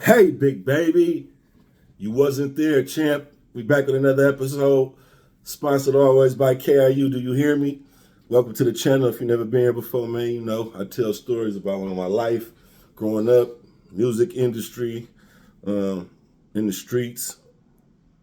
Hey, big baby. You wasn't there, champ. We back with another episode. Sponsored always by KIU. Do you hear me? Welcome to the channel. If you've never been here before, man, you know, I tell stories about my life, growing up, music industry, in the streets,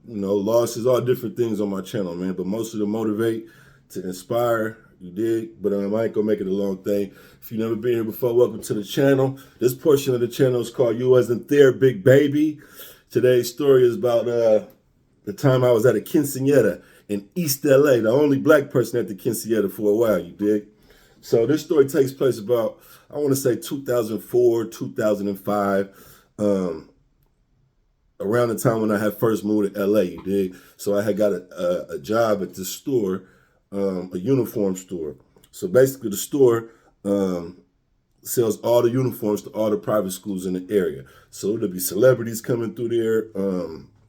losses, all different things on my channel, man. But mostly to motivate, to inspire, you dig? But I ain't gonna make it a long thing. If you've never been here before, welcome to the channel. This portion of the channel is called You Wasn't There, Big Baby. Today's story is about the time I was at a quinceanera in East LA, the only black person at the quinceanera for a while, you dig? So this story takes place about, I want to say 2004, 2005, around the time when I had first moved to LA, you dig? So I had got a job at this store, a uniform store. So basically the store sells all the uniforms to all the private schools in the area. So there'll be celebrities coming through there,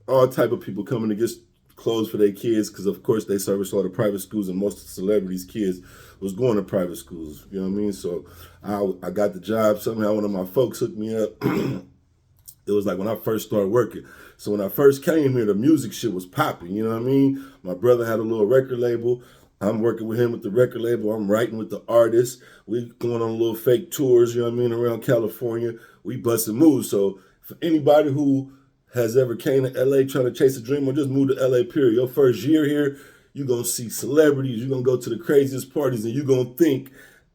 all type of people coming to get clothes for their kids, because of course they service all the private schools, and most of the celebrities' kids was going to private schools. You know what I mean? So I got the job. Somehow one of my folks hooked me up. It was like when I first started working. So when I first came here, the music shit was popping. You know what I mean? My brother had a little record label. I'm working with him with the record label. I'm writing with the artists. We going on little fake tours, you know what I mean, around California. We busting moves. So for anybody who has ever came to LA trying to chase a dream or just move to LA, period, your first year here, you're going to see celebrities. You're going to go to the craziest parties, and you're going to think,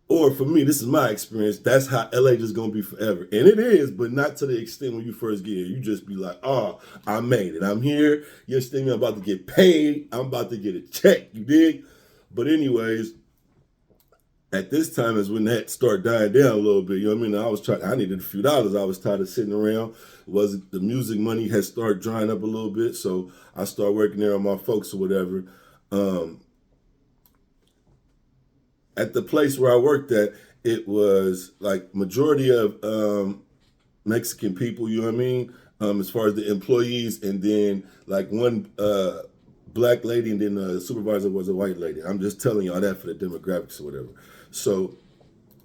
or for me, this is my experience, that's how LA just going to be forever. And it is, but not to the extent when you first get here. You just be like, oh, I made it. I'm here. You understand me? I'm about to get paid. I'm about to get a check. You dig? But anyways, at this time is when that started dying down a little bit. You know what I mean? I needed a few dollars. I was tired of sitting around. The music money had started drying up a little bit. So I started working there on my folks or whatever. At the place where I worked at, it was like majority of Mexican people, you know what I mean? As far as the employees, and then like one black lady, and then the supervisor was a white lady. I'm just telling y'all that for the demographics or whatever. So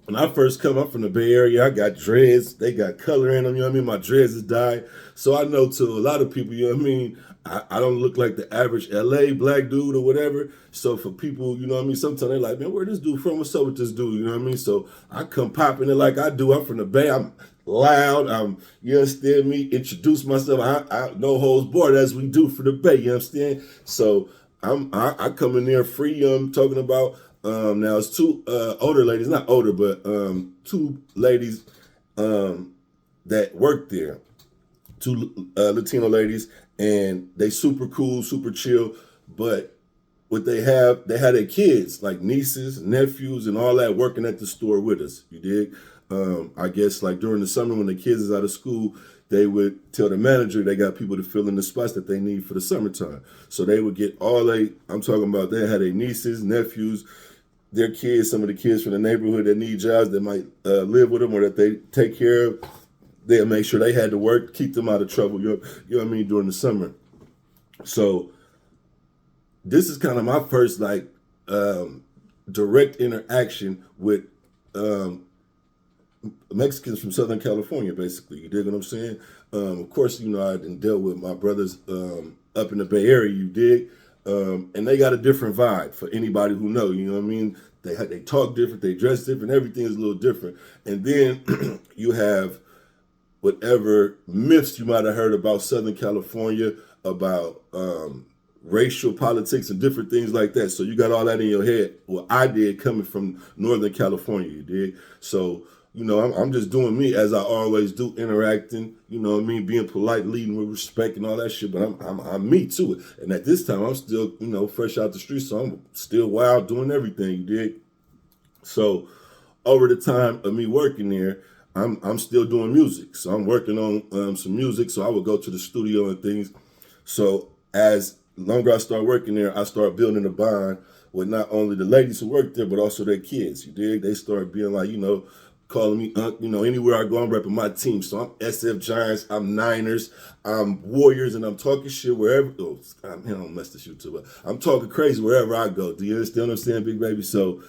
when I first come up from the Bay Area, I got dreads. They got color in them, you know what I mean? My dreads is dyed. So I know to a lot of people, you know what I mean? I don't look like the average LA black dude or whatever. So for people, you know what I mean? Sometimes they're like, man, where this dude from? What's up with this dude? You know what I mean? So I come popping it like I do. I'm from the Bay. I'm loud. You understand me? Introduce myself. I no holds barred, as we do for the Bay. You understand? So I come in there free. Talking about now it's two older ladies, not older, but two ladies that work there, two Latino ladies, and they super cool, super chill. But what they had their kids, like nieces, nephews, and all that, working at the store with us. You dig? I guess like during the summer when the kids is out of school, they would tell the manager they got people to fill in the spots that they need for the summertime. So they would get I'm talking about, they had their nieces, nephews, their kids, some of the kids from the neighborhood that need jobs that might live with them or that they take care of. They'll make sure they had to work, keep them out of trouble, you know what I mean, during the summer. So this is kind of my first direct interaction with Mexicans from Southern California, basically. You dig what I'm saying? Of course, I done dealt with my brothers up in the Bay Area, you dig? And they got a different vibe for anybody who know, you know what I mean? They talk different, they dress different, everything is a little different. And then you have whatever myths you might have heard about Southern California, about racial politics and different things like that. So you got all that in your head. Well, I did, coming from Northern California, you did. So, I'm just doing me as I always do, interacting, you know what I mean, being polite, leading with respect and all that shit, but I'm me to it. And at this time, I'm still, fresh out the street, so I'm still wild, doing everything, you dig? So over the time of me working there, I'm still doing music. So I'm working on some music, so I would go to the studio and things. So as longer I start working there, I start building a bond with not only the ladies who work there, but also their kids, you dig? They start being like, calling me, anywhere I go, I'm repping my team. So I'm SF Giants, I'm Niners, I'm Warriors, and I'm talking shit wherever. Oh, I don't mess this shit too, but I'm talking crazy wherever I go. Do you understand what I'm saying, big baby? So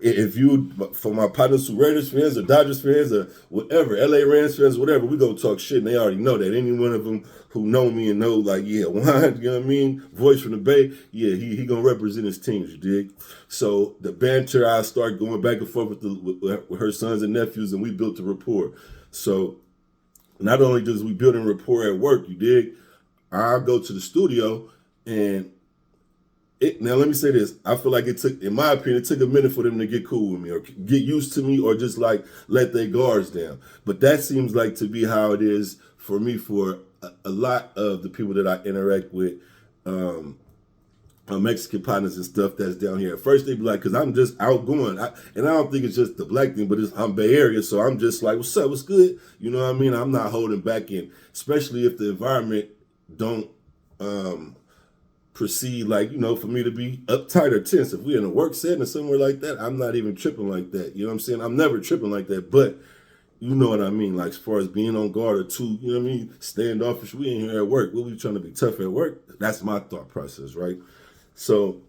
if you, for my partners who Raiders fans or Dodgers fans or whatever, LA Rams fans, whatever, we gonna talk shit, and they already know that. Any one of them who know me and know, like, yeah, Juan, you know what I mean, voice from the Bay, yeah, he gonna represent his teams, you dig? So the banter, I start going back and forth with her sons and nephews, and we built a rapport. So not only does we build a rapport at work, you dig? I go to the studio and now let me say this. I feel like it took, in my opinion, it took a minute for them to get cool with me or get used to me or just like let their guards down. But that seems like to be how it is for me for a lot of the people that I interact with, Mexican partners and stuff that's down here. At first they be like, because I'm just outgoing. And I don't think it's just the black thing, but I'm Bay Area. So I'm just like, what's up, what's good? You know what I mean? I'm not holding back in, especially if the environment don't proceed like, for me to be uptight or tense. If we're in a work setting or somewhere like that, I'm not even tripping like that. You know what I'm saying? I'm never tripping like that, but you know what I mean? Like, as far as being on guard or two, you know what I mean? Standoffish, we ain't here at work. What we trying to be tough at work? That's my thought process, right? So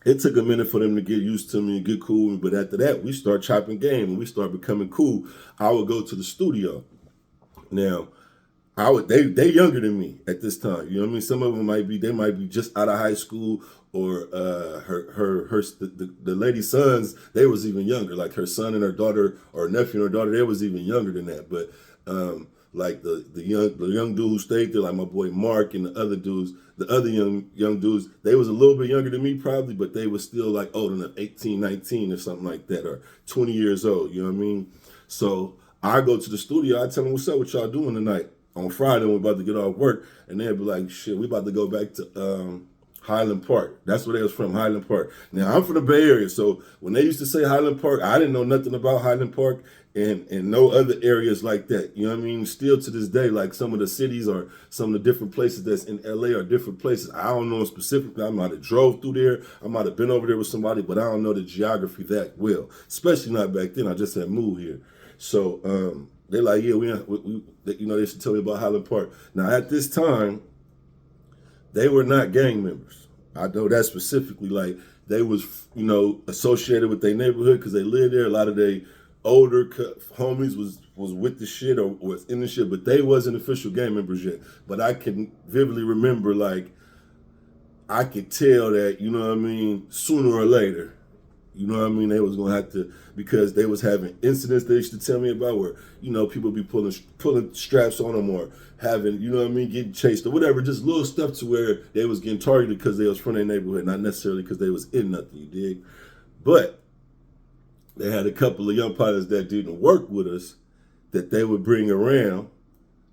it took a minute for them to get used to me and get cool with me, but after that, we start chopping game and we start becoming cool. I would go to the studio. Now, they younger than me at this time. You know what I mean? Some of them might be just out of high school, or the lady's sons, they was even younger. Like her son and her daughter, or nephew and her daughter, they was even younger than that. But like the young dude who stayed there, like my boy Mark and the other young dudes, they was a little bit younger than me probably, but they was still like old enough, 18, 19 or something like that, or 20 years old. You know what I mean? So I go to the studio, I tell them, what's up, what y'all doing tonight? On Friday, we're about to get off work, and they'll be like, shit, we about to go back to Highland Park. That's where they was from, Highland Park. Now, I'm from the Bay Area, so when they used to say Highland Park, I didn't know nothing about Highland Park and no other areas like that. You know what I mean? Still to this day, like some of the cities or some of the different places that's in LA are different places. I don't know specifically. I might have drove through there. I might have been over there with somebody, but I don't know the geography that well, especially not back then. I just had moved here. So they're like, yeah, we they should tell me about Highland Park. Now, at this time, they were not gang members. I know that specifically. Like, they was, associated with their neighborhood because they lived there. A lot of their older homies was with the shit or was in the shit, but they wasn't official gang members yet. But I can vividly remember, like, I could tell that, you know what I mean, sooner or later, you know what I mean, they was gonna have to, because they was having incidents they used to tell me about where, people be pulling straps on them or having, you know what I mean, getting chased or whatever, just little stuff to where they was getting targeted because they was from their neighborhood, not necessarily because they was in nothing, you dig? But they had a couple of young pilots that didn't work with us that they would bring around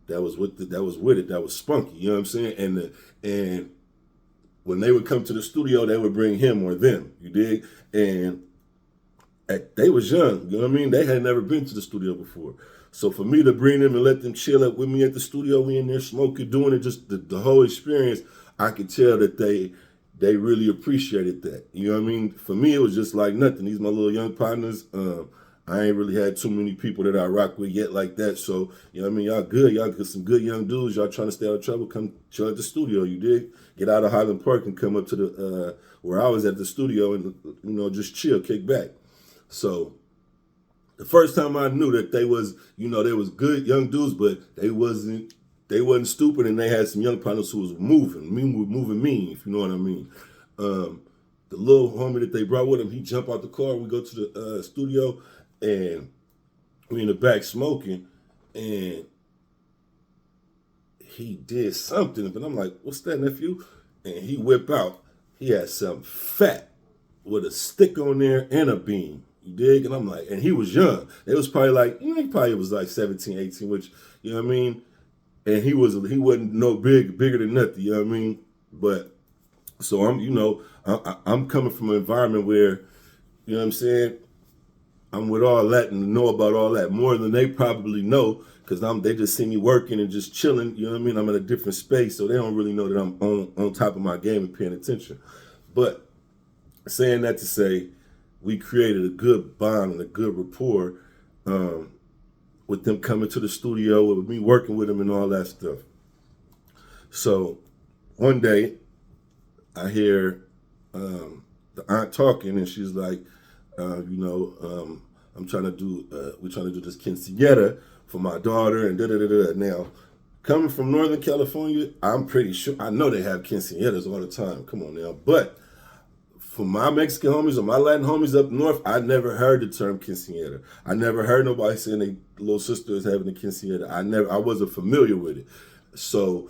that was with it, that was spunky, you know what I'm saying? And when they would come to the studio, they would bring him or them, you dig? And they was young, you know what I mean? They had never been to the studio before. So for me to bring them and let them chill up with me at the studio, we in there smoking, doing it, just the whole experience, I could tell that they really appreciated that. You know what I mean? For me, it was just like nothing. These my little young partners. I ain't really had too many people that I rock with yet like that. So, you know what I mean? Y'all good. Y'all got some good young dudes. Y'all trying to stay out of trouble. Come chill at the studio, you dig? Get out of Highland Park and come up to the where I was at the studio and, just chill, kick back. So the first time I knew that they was, they was good young dudes, but they wasn't stupid, and they had some young partners who was moving mean, if you know what I mean. The little homie that they brought with him, he jumped out the car. We go to the studio, and we in the back smoking, and he did something, but I'm like, what's that, nephew? And he whip out. He had something fat with a stick on there and a beam. You dig? And I'm like, and he was young. It was probably like, he probably was like 17, 18, which, you know what I mean? And he wasn't no bigger than nothing, you know what I mean? But, so I'm coming from an environment where, you know what I'm saying? I'm with all that and know about all that more than they probably know, because they just see me working and just chilling, you know what I mean? I'm in a different space, so they don't really know that I'm on top of my game and paying attention. But saying that to say, we created a good bond and a good rapport with them coming to the studio, with me working with them and all that stuff. So one day, I hear the aunt talking, and she's like, I'm trying to do. We're trying to do this quinceanera for my daughter and da da da da. Now, coming from Northern California, I'm pretty sure I know they have quinceaneras all the time. Come on now, but for my Mexican homies or my Latin homies up north, I never heard the term quinceañera. I never heard nobody saying their little sister is having a quinceañera. I wasn't familiar with it. So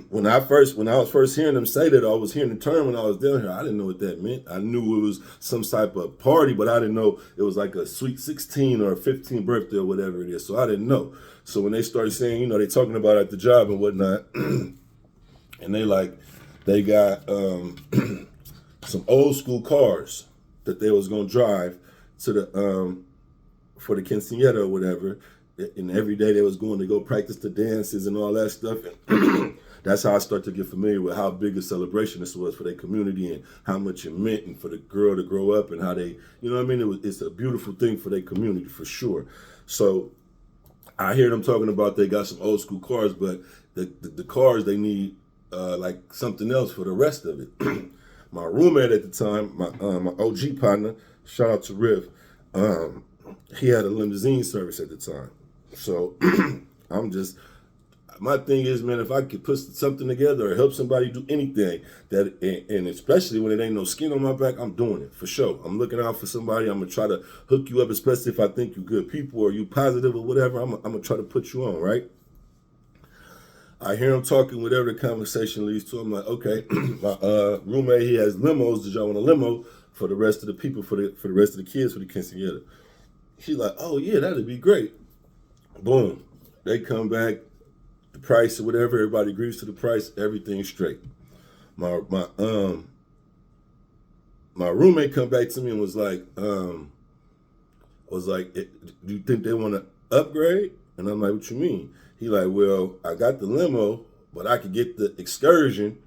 when I was first hearing them say that, I was hearing the term when I was down here. I didn't know what that meant. I knew it was some type of party, but I didn't know it was like a sweet 16 or 15 birthday or whatever it is. So I didn't know. So when they started saying, they talking about at the job and whatnot, and they got some old school cars that they was gonna drive to the for the quinceañera or whatever, and every day they was going to go practice the dances and all that stuff. And that's how I started to get familiar with how big a celebration this was for their community and how much it meant, and for the girl to grow up and how they, it's a beautiful thing for their community for sure. So I hear them talking about they got some old school cars, but the cars they need like something else for the rest of it. My roommate at the time, my OG partner, shout out to Riv, he had a limousine service at the time. So my thing is, man, if I could put something together or help somebody do anything, and especially when it ain't no skin on my back, I'm doing it for sure. I'm looking out for somebody. I'm gonna try to hook you up, especially if I think you good people or you positive or whatever. I'm gonna try to put you on, right? I hear him talking, whatever the conversation leads to. I'm like, okay, my roommate, he has limos. Did y'all want a limo for the rest of the people, for the rest of the kids for the quinceañera? She's like, oh yeah, that'd be great. Boom, they come back, the price or whatever, everybody agrees to the price, everything's straight. My roommate come back to me and was like, do you think they want to upgrade? And I'm like, what you mean? He like, well, I got the limo, but I could get the excursion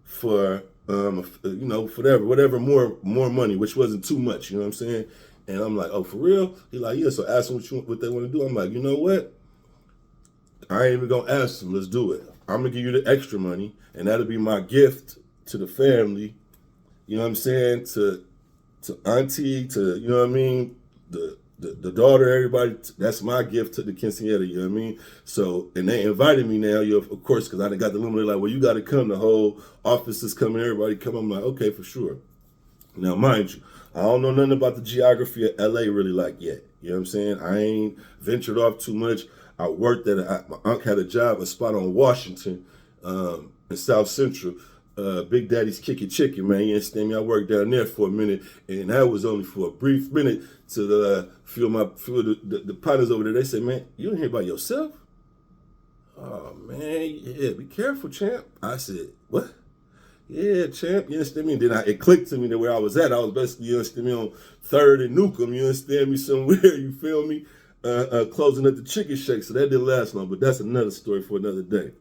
for whatever more money, which wasn't too much, you know what I'm saying? And I'm like, oh, for real? He like, yeah. So ask them what they want to do. I'm like, you know what? I ain't even gonna ask them. Let's do it. I'm gonna give you the extra money, and that'll be my gift to the family. You know what I'm saying? To auntie, to the daughter, everybody. That's my gift to the quinceañera. You know what I mean? So, and they invited me now. Of course, because I done got the limo. They're like, well, you got to come. The whole office is coming. Everybody come. I'm like, okay, for sure. Now, mind you, I don't know nothing about the geography of LA really like yet. You know what I'm saying? I ain't ventured off too much. I worked my uncle had a spot on Washington, in South Central. Big Daddy's Kickin' Chicken, man. You understand me? I worked down there for a minute, and that was only for a brief minute to feel the partners over there. They said, man, you in here by yourself? Oh, man, yeah, be careful, champ. I said, what? Yeah, champ, you understand me? And then it clicked to me that where I was at. I was basically, you understand me, on 3rd and Newcomb, you understand me, somewhere, you feel me? Closing at the Chicken Shake, so that didn't last long, but that's another story for another day.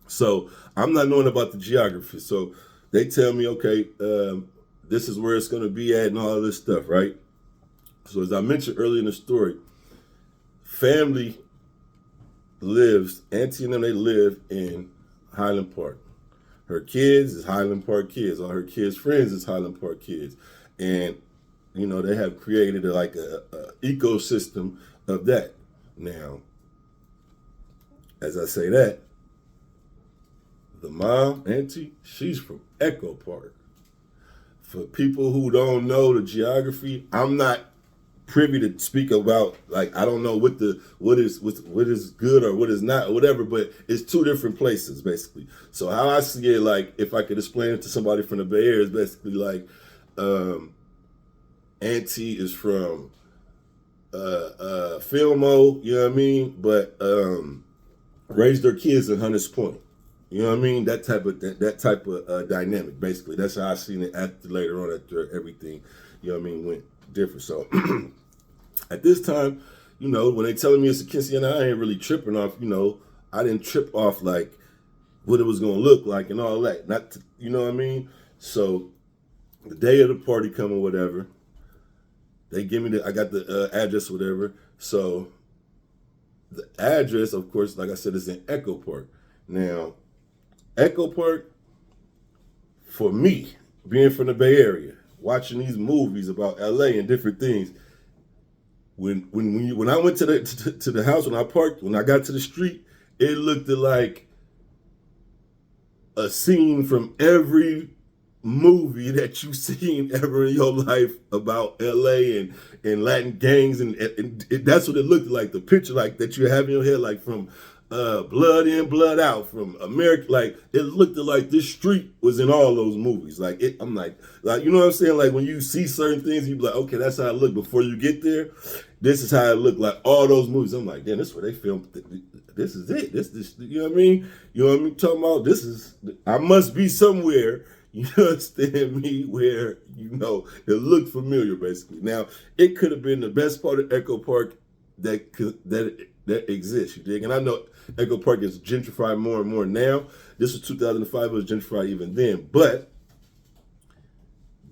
So I'm not knowing about the geography. So they tell me, okay, this is where it's going to be at and all of this stuff, right? So as I mentioned earlier in the story, family auntie and them, they live in Highland Park. Her kids is Highland Park kids. All her kids' friends is Highland Park kids. And, they have created a ecosystem of that. Now, as I say that, the mom, auntie, she's from Echopark. For people who don't know the geography, I'm not privy to speak about, I don't know what is good or what is not or whatever, but it's two different places basically. So how I see it, if I could explain it to somebody from the Bay Area, is basically auntie is from Fillmore, you know what I mean, but raised their kids in Hunters Point. You know what I mean? That type of dynamic, basically. That's how I seen it later on after everything, went different. So at this time, when they telling me it's a quinceañera, I ain't really tripping off, I didn't trip off what it was gonna look like and all that. You know what I mean? So the day of the party come or whatever, they give me I got the address or whatever. So the address, of course, like I said, is in Echopark. Now, Echopark, for me, being from the Bay Area, watching these movies about LA and different things. When I went to the house, when I parked, when I got to the street, it looked like a scene from every movie that you've seen ever in your life about LA and Latin gangs, and that's what it looked like. The picture like that you have in your head, like from Blood In, Blood Out, from America. Like it looked like this street was in all those movies. Like I'm like you know what I'm saying? Like when you see certain things, you be like, okay, that's how it looked before you get there. This is how it looked like all those movies. I'm like, damn, this is where they filmed. This is it. This, you know what I mean? You know what I mean? Talking about this is, I must be somewhere. You understand me? Where, you know, it looked familiar, basically. Now, it could have been the best part of Echo Park that exists, you dig? And I know Echo Park is gentrified more and more now. This was 2005, it was gentrified even then. But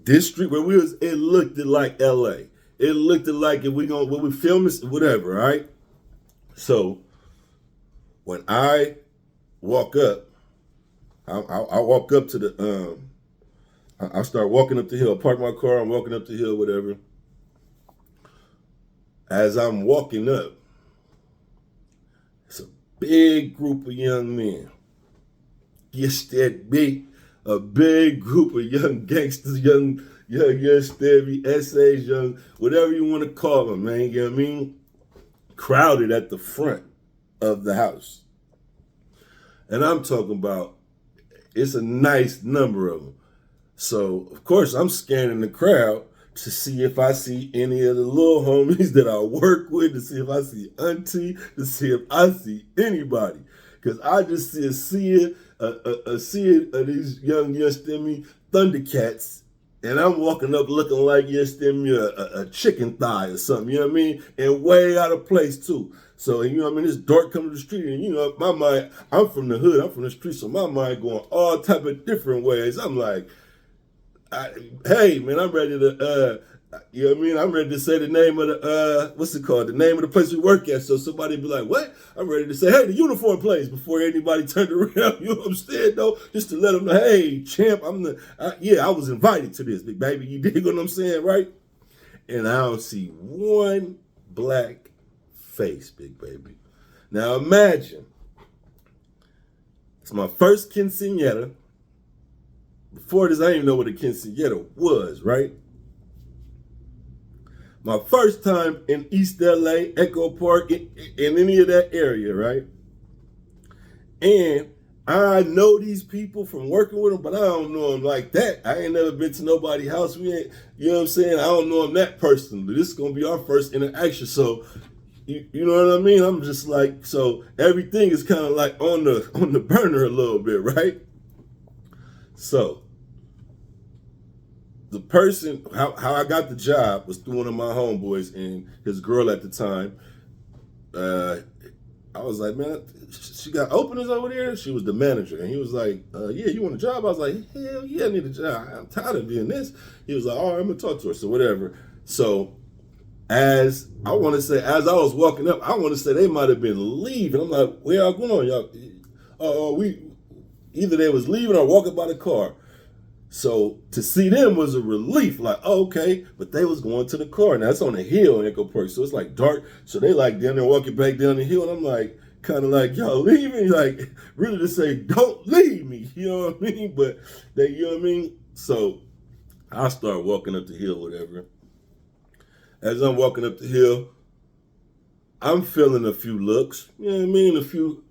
this street where we was, it looked like LA. It looked like if when we film this, whatever, right? So when I walk up, I walk up to the I start walking up the hill, park my car, I'm walking up the hill, whatever. As I'm walking up, it's a big group of young men. Yes, that big, a big group of young gangsters, young stabby essays, young, whatever you want to call them, man. You know what I mean? Crowded at the front of the house. And I'm talking about, it's a nice number of them. So, of course, I'm scanning the crowd to see if I see any of the little homies that I work with, to see if I see Auntie, to see if I see anybody. Because I just see a sea of these young stemmy Thundercats, and I'm walking up looking like a chicken thigh or something, you know what I mean? And way out of place, too. So, you know what I mean? This dark coming to the street, and, you know, my mind, I'm from the hood, I'm from the street, so my mind going all type of different ways. I'm like, hey, man, I'm ready to, you know what I mean? I'm ready to say the name of the, what's it called? The name of the place we work at. So somebody be like, what? I'm ready to say, hey, the uniform place before anybody turned around. You know what I'm saying, though? Just to let them know, hey, champ, I was invited to this, big baby. You dig what I'm saying, right? And I don't see one black face, big baby. Now imagine, it's my first quinceanera. Before this, I didn't even know what a quinceanera was, right? My first time in East LA, Echo Park, in any of that area, right? And I know these people from working with them, but I don't know them like that. I ain't never been to nobody's house. We ain't, you know what I'm saying? I don't know them that personally. This is going to be our first interaction. So, you know what I mean? I'm just like, so everything is kind of like on the burner a little bit, right? So, the person, how I got the job was through one of my homeboys and his girl at the time. I was like, man, she got openings over there. She was the manager. And he was like, yeah, you want a job? I was like, hell yeah, I need a job. I'm tired of doing this. He was like, all right, I'm going to talk to her. So whatever. So as I was walking up, I want to say they might have been leaving. I'm like, where y'all going? Y'all, either they was leaving or walking by the car. So to see them was a relief, like, oh, okay, but they was going to the car. Now that's on a hill in Echo Park, so it's like dark. So they like down there walking back down the hill, and I'm like, kind of like, y'all leaving? Like, really to say, don't leave me, you know what I mean? But they, you know what I mean? So I start walking up the hill, whatever. As I'm walking up the hill, I'm feeling a few looks, you know what I mean?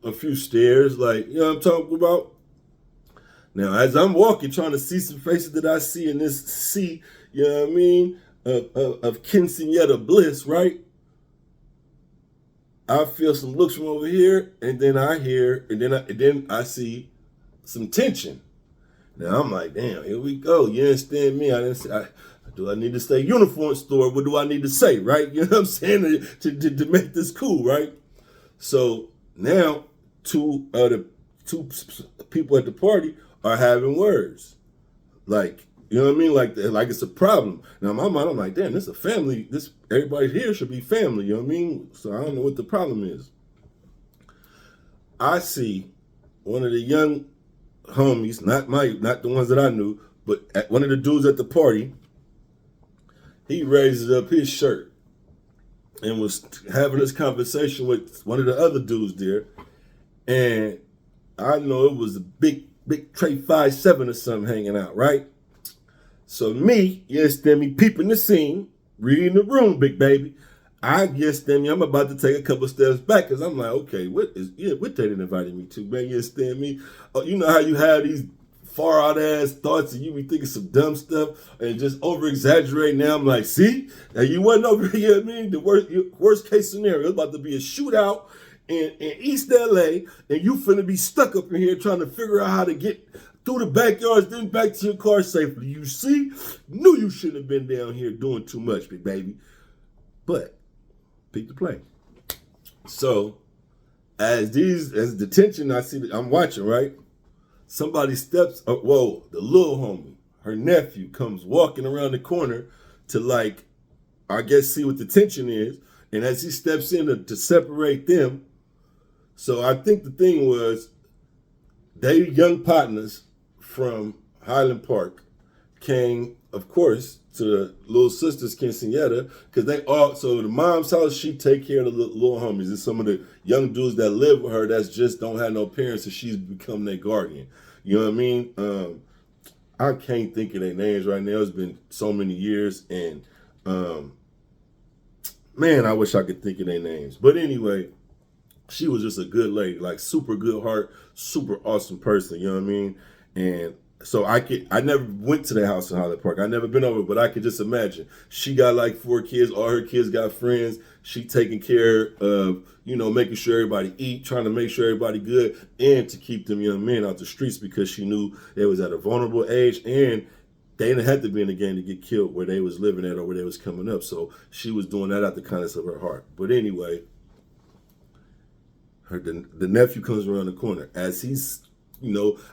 A few stares, like, you know what I'm talking about? Now, as I'm walking, trying to see some faces that I see in this sea, you know what I mean, of quinceanera bliss, right? I feel some looks from over here, and then I hear, and then I see some tension. Now I'm like, damn, here we go. You understand me? Do I need to say uniform store? What do I need to say, right? You know what I'm saying? To make this cool, right? So now two people at the party are having words, like, you know what I mean, like it's a problem. Now in my mind, I'm like, damn, this is a family. Everybody here should be family. You know what I mean? So I don't know what the problem is. I see one of the young homies, not the ones that I knew, but one of the dudes at the party he raises up his shirt and was having this conversation with one of the other dudes there. And I know it was a big Trey 5'7" or something hanging out, right? So me, you understand me, peeping the scene, reading the room, big baby. I understand me, I'm about to take a couple steps back because I'm like, okay, what they didn't invite me to, man? You understand me? Oh, you know how you have these far out ass thoughts and you be thinking some dumb stuff and just over exaggerate. Now I'm like, see, now you wasn't over here. You know what I mean, the worst case scenario, it's about to be a shootout in East LA, and you finna be stuck up in here trying to figure out how to get through the backyards, then back to your car safely. You see, knew you shouldn't have been down here doing too much, big baby. But peep the play. So as the tension I'm watching, right? Somebody steps up, whoa, the little homie, her nephew, comes walking around the corner to, like, I guess see what the tension is. And as he steps in to separate them, so I think the thing was they young partners from Highland Park came, of course, to the little sister's quinceanera because so the mom's house, she take care of the little homies. And some of the young dudes that live with her that's just don't have no parents and she's become their guardian. You know what I mean? I can't think of their names right now. It's been so many years and man, I wish I could think of their names. But anyway, she was just a good lady, like super good heart, super awesome person, you know what I mean? And so I never went to the house in Highland Park. I never been over, but I could just imagine. She got like 4 kids, all her kids got friends. She taking care of, making sure everybody eat, trying to make sure everybody good, and to keep them young men out the streets because she knew they was at a vulnerable age and they didn't have to be in the game to get killed where they was living at or where they was coming up. So she was doing that out the kindness of her heart. But anyway, the nephew comes around the corner as he's,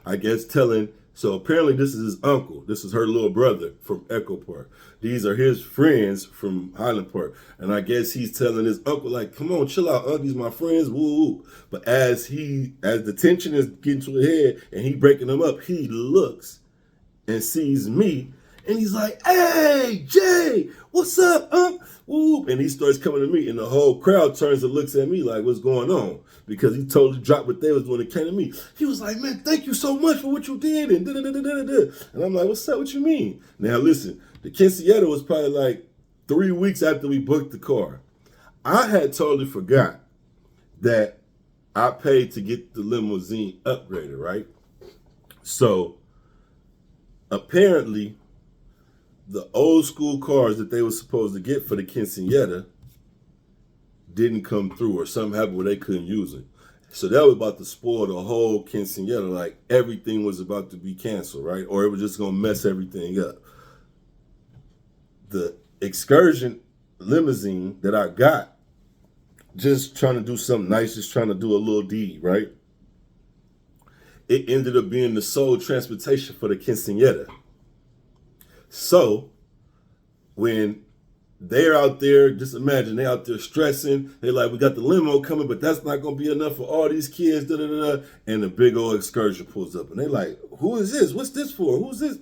I guess telling. So apparently this is his uncle. This is her little brother from echopark. These are his friends from Highland Park. And I guess he's telling his uncle, like, come on, chill out, these my friends, woo, woo. But as the tension is getting to a head and he breaking them up, he looks and sees me. And he's like, hey, Jay, what's up, Whoop. And he starts coming to me, and the whole crowd turns and looks at me like, what's going on? Because he totally dropped what they was doing and came to me. He was like, man, thank you so much for what you did, and da-da-da-da-da-da. And I'm like, what's up? What you mean? Now, listen, the quinceanera was probably like 3 weeks after we booked the car. I had totally forgot that I paid to get the limousine upgraded, right? So, apparently, the old school cars that they were supposed to get for the quinceanera didn't come through, or something happened where they couldn't use it. So that was about to spoil the whole quinceanera. Like everything was about to be canceled, right? Or it was just going to mess everything up. The excursion limousine that I got, just trying to do something nice, just trying to do a little deed, right? It ended up being the sole transportation for the quinceanera. So, when they're out there, just imagine they're out there stressing. They're like, we got the limo coming, but that's not going to be enough for all these kids, da-da-da-da. And the big old excursion pulls up. And they're like, who is this? What's this for? Who's this?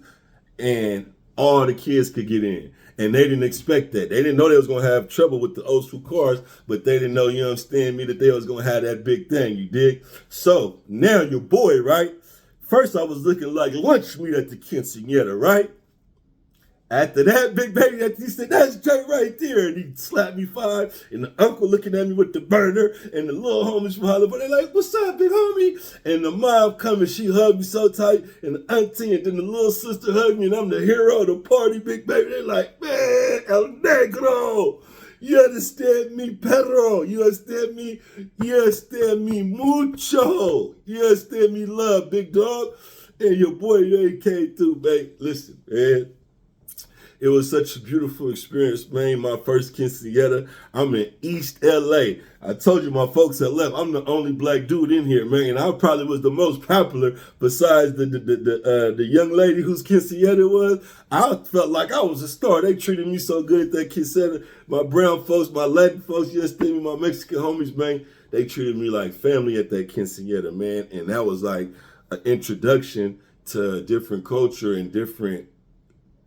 And all the kids could get in. And they didn't expect that. They didn't know they was going to have trouble with the old school cars, but they didn't know, you understand me, that they was going to have that big thing, you dig? So, now your boy, right? First, I was looking like lunch meat at the quinceanera, right? After that, big baby, he said, that's Jay right there. And he slapped me 5. And the uncle looking at me with the burner. And the little homies from Hollywood, they're like, what's up, big homie? And the mom coming, she hugged me so tight. And the auntie and then the little sister hugged me. And I'm the hero of the party, big baby. They're like, man, El Negro. You understand me, perro? You understand me? You understand me mucho? You understand me, love, big dog? And your boy, they came through, man. Listen, man. It was such a beautiful experience, man. My first quinceanera. I'm in East LA. I told you my folks had left. I'm the only black dude in here, man. And I probably was the most popular besides the young lady whose quinceanera was. I felt like I was a star. They treated me so good at that quinceanera. My brown folks, my Latin folks, you understand me, my Mexican homies, man. They treated me like family at that quinceanera, man. And that was like an introduction to a different culture and different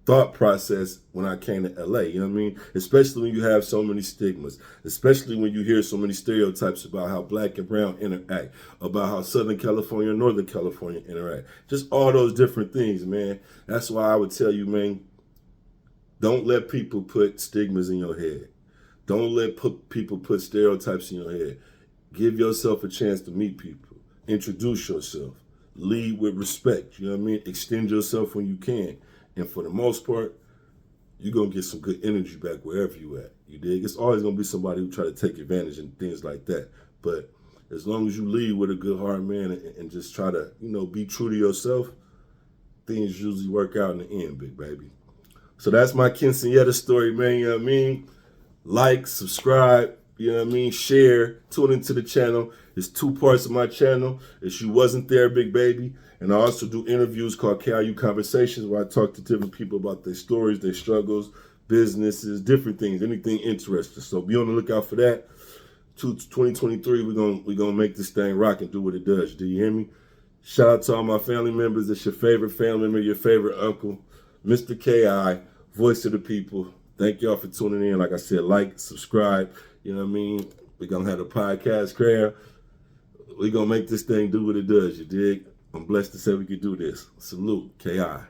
thought process when I came to LA. You know what I mean? Especially when you have so many stigmas, especially when you hear so many stereotypes about how black and brown interact, about how Southern California and Northern California interact. Just all those different things, man. That's why I would tell you, man, don't let people put stigmas in your head. Don't let people put stereotypes in your head. Give yourself a chance to meet people. Introduce yourself. Lead with respect. You know what I mean? Extend yourself when you can. And for the most part, you're going to get some good energy back wherever you at. You dig? It's always going to be somebody who try to take advantage and things like that. But as long as you lead with a good heart, man, and just try to, be true to yourself, things usually work out in the end, big baby. So that's my Quinceanera story, man. You know what I mean? Like, subscribe, you know what I mean? Share, tune into the channel. It's 2 parts of my channel. It's You Wasn't There, Big Baby. And I also do interviews called KRU Conversations, where I talk to different people about their stories, their struggles, businesses, different things, anything interesting. So be on the lookout for that. 2023, we're gonna make this thing rock and do what it does. Do you hear me? Shout out to all my family members. It's your favorite family member, your favorite uncle, Mr. KI, voice of the people. Thank y'all for tuning in. Like I said, like, subscribe. You know what I mean? We're going to have a podcast crowd. We're going to make this thing do what it does, you dig? I'm blessed to say we can do this. Salute, KI.